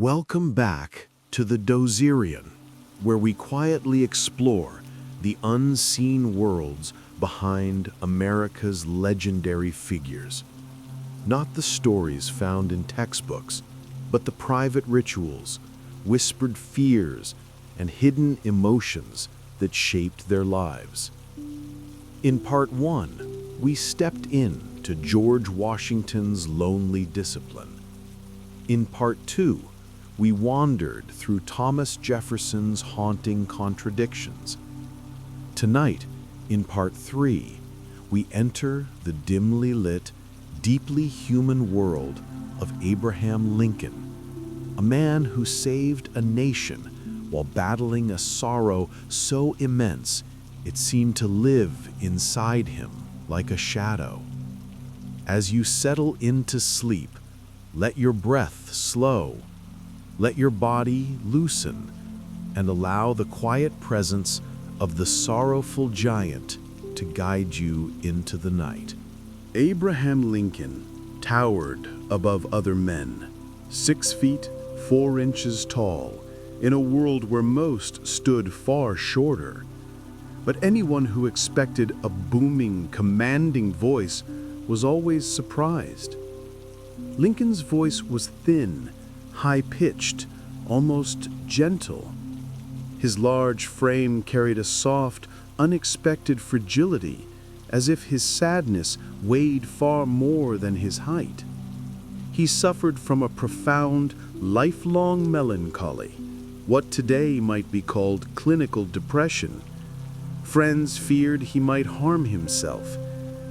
Welcome back to the Dozerian, where we quietly explore the unseen worlds behind America's legendary figures. Not the stories found in textbooks, but the private rituals, whispered fears, and hidden emotions that shaped their lives. In part 1, we stepped in to George Washington's lonely discipline. In part 2, we wandered through Thomas Jefferson's haunting contradictions. Tonight, in part 3, we enter the dimly lit, deeply human world of Abraham Lincoln, a man who saved a nation while battling a sorrow so immense it seemed to live inside him like a shadow. As you settle into sleep, let your breath slow, let your body loosen, and allow the quiet presence of the sorrowful giant to guide you into the night. Abraham Lincoln towered above other men, 6 feet 4 inches tall, in a world where most stood far shorter. But anyone who expected a booming, commanding voice was always surprised. Lincoln's voice was thin, high-pitched, almost gentle. His large frame carried a soft, unexpected fragility, as if his sadness weighed far more than his height. He suffered from a profound, lifelong melancholy, what today might be called clinical depression. Friends feared he might harm himself.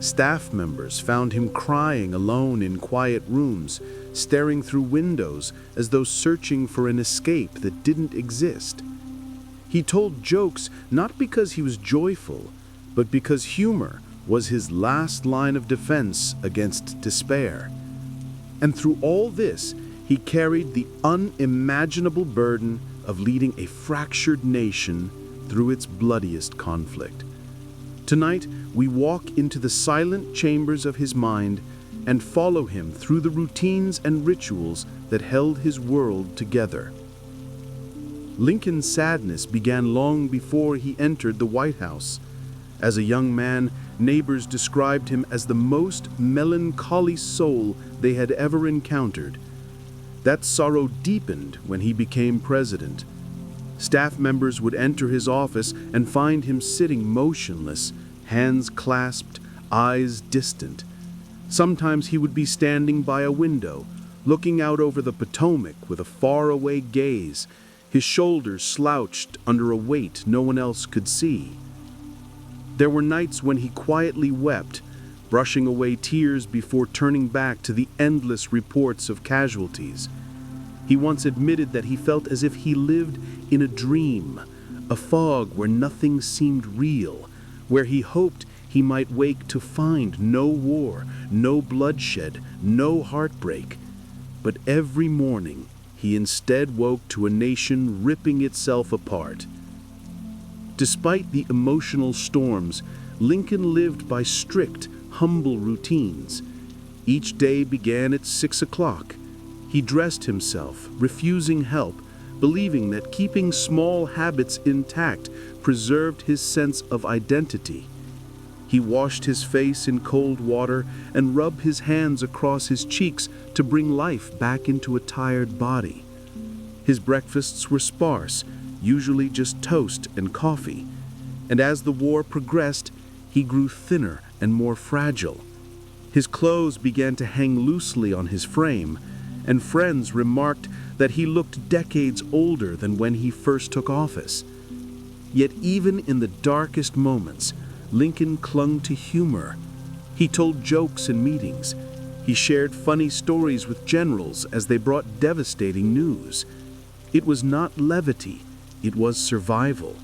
Staff members found him crying alone in quiet rooms, staring through windows as though searching for an escape that didn't exist. He told jokes not because he was joyful, but because humor was his last line of defense against despair. And through all this, he carried the unimaginable burden of leading a fractured nation through its bloodiest conflict. Tonight, we walk into the silent chambers of his mind and follow him through the routines and rituals that held his world together. Lincoln's sadness began long before he entered the White House. As a young man, neighbors described him as the most melancholy soul they had ever encountered. That sorrow deepened when he became president. Staff members would enter his office and find him sitting motionless, hands clasped, eyes distant. Sometimes he would be standing by a window, looking out over the Potomac with a faraway gaze, his shoulders slouched under a weight no one else could see. There were nights when he quietly wept, brushing away tears before turning back to the endless reports of casualties. He once admitted that he felt as if he lived in a dream, a fog where nothing seemed real, where he hoped he might wake to find no war, no bloodshed, no heartbreak. But every morning, he instead woke to a nation ripping itself apart. Despite the emotional storms, Lincoln lived by strict, humble routines. Each day began at 6 o'clock. He dressed himself, refusing help, believing that keeping small habits intact preserved his sense of identity. He washed his face in cold water and rubbed his hands across his cheeks to bring life back into a tired body. His breakfasts were sparse, usually just toast and coffee, and as the war progressed, he grew thinner and more fragile. His clothes began to hang loosely on his frame, and friends remarked that he looked decades older than when he first took office. Yet even in the darkest moments, Lincoln clung to humor. He told jokes in meetings. He shared funny stories with generals as they brought devastating news. It was not levity, it was survival.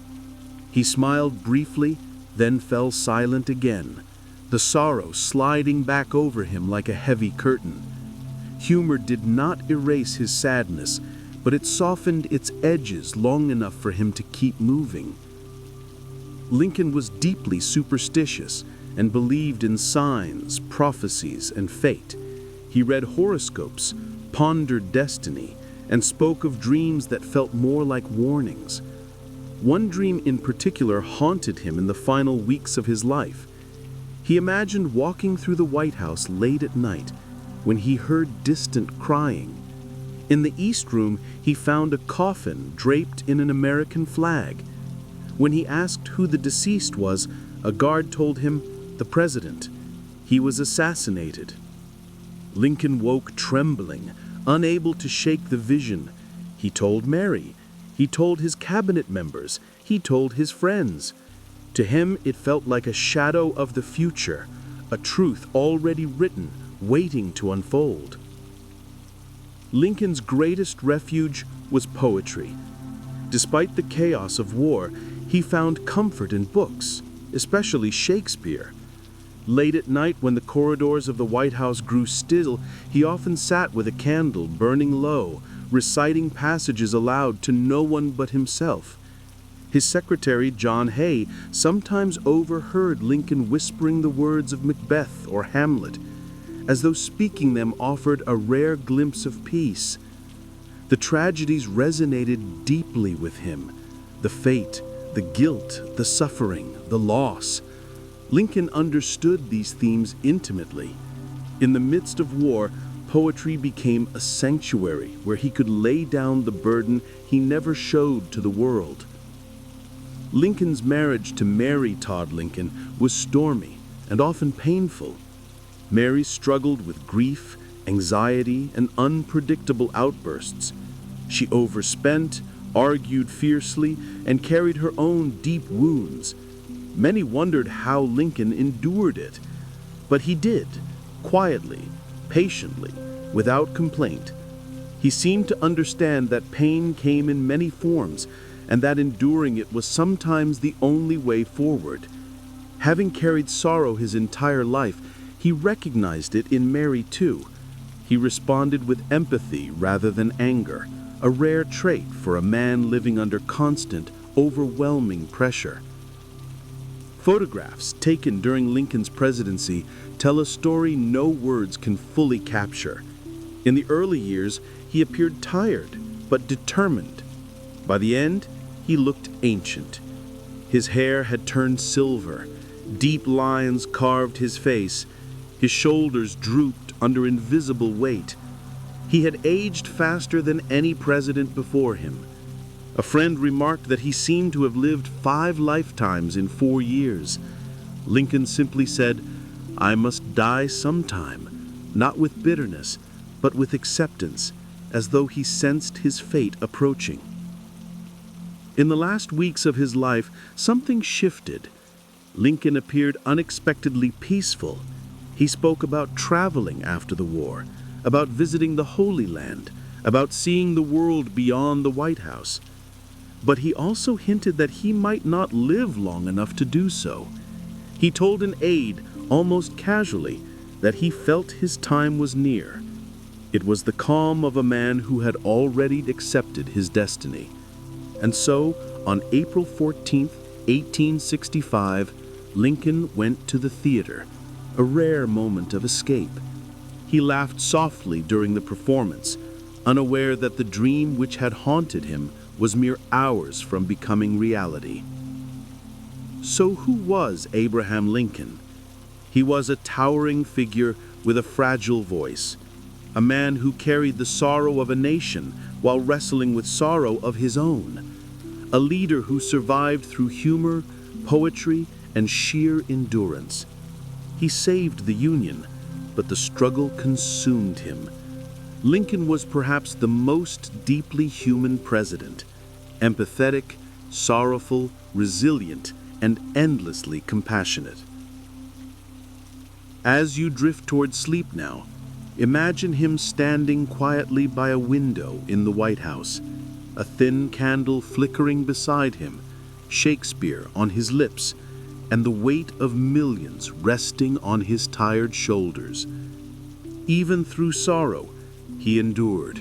He smiled briefly, then fell silent again, the sorrow sliding back over him like a heavy curtain. Humor did not erase his sadness, but it softened its edges long enough for him to keep moving. Lincoln was deeply superstitious and believed in signs, prophecies, and fate. He read horoscopes, pondered destiny, and spoke of dreams that felt more like warnings. One dream in particular haunted him in the final weeks of his life. He imagined walking through the White House late at night when he heard distant crying. In the East Room, he found a coffin draped in an American flag. When he asked who the deceased was, a guard told him, "The president. He was assassinated." Lincoln woke trembling, unable to shake the vision. He told Mary. He told his cabinet members. He told his friends. To him, it felt like a shadow of the future, a truth already written, waiting to unfold. Lincoln's greatest refuge was poetry. Despite the chaos of war, he found comfort in books, especially Shakespeare. Late at night, when the corridors of the White House grew still, he often sat with a candle burning low, reciting passages aloud to no one but himself. His secretary, John Hay, sometimes overheard Lincoln whispering the words of Macbeth or Hamlet, as though speaking them offered a rare glimpse of peace. The tragedies resonated deeply with him. The fate, the guilt, the suffering, the loss. Lincoln understood these themes intimately. In the midst of war, poetry became a sanctuary where he could lay down the burden he never showed to the world. Lincoln's marriage to Mary Todd Lincoln was stormy and often painful. Mary struggled with grief, anxiety, and unpredictable outbursts. She overspent, argued fiercely, and carried her own deep wounds. Many wondered how Lincoln endured it, but he did, quietly, patiently, without complaint. He seemed to understand that pain came in many forms, and that enduring it was sometimes the only way forward. Having carried sorrow his entire life, he recognized it in Mary too. He responded with empathy rather than anger, a rare trait for a man living under constant, overwhelming pressure. Photographs taken during Lincoln's presidency tell a story no words can fully capture. In the early years, he appeared tired, but determined. By the end, he looked ancient. His hair had turned silver, deep lines carved his face, his shoulders drooped under invisible weight. He had aged faster than any president before him. A friend remarked that he seemed to have lived 5 lifetimes in 4 years. Lincoln simply said, "I must die sometime," not with bitterness, but with acceptance, as though he sensed his fate approaching. In the last weeks of his life, something shifted. Lincoln appeared unexpectedly peaceful. He spoke about traveling after the war, about visiting the Holy Land, about seeing the world beyond the White House. But he also hinted that he might not live long enough to do so. He told an aide, almost casually, that he felt his time was near. It was the calm of a man who had already accepted his destiny. And so, on April 14, 1865, Lincoln went to the theater, a rare moment of escape. He laughed softly during the performance, unaware that the dream which had haunted him was mere hours from becoming reality. So who was Abraham Lincoln? He was a towering figure with a fragile voice, a man who carried the sorrow of a nation while wrestling with sorrow of his own, a leader who survived through humor, poetry, and sheer endurance. He saved the Union, but the struggle consumed him. Lincoln was perhaps the most deeply human president, empathetic, sorrowful, resilient, and endlessly compassionate. As you drift toward sleep now, imagine him standing quietly by a window in the White House, a thin candle flickering beside him, Shakespeare on his lips, and the weight of millions resting on his tired shoulders. Even through sorrow, he endured,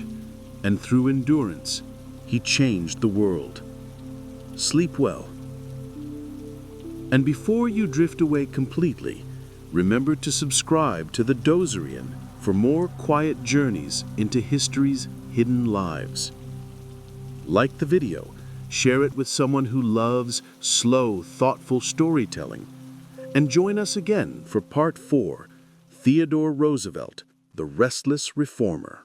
and through endurance, he changed the world. Sleep well. And before you drift away completely, remember to subscribe to the Dozerian for more quiet journeys into history's hidden lives. Like the video, share it with someone who loves slow, thoughtful storytelling. And join us again for Part 4, Theodore Roosevelt, the Restless Reformer.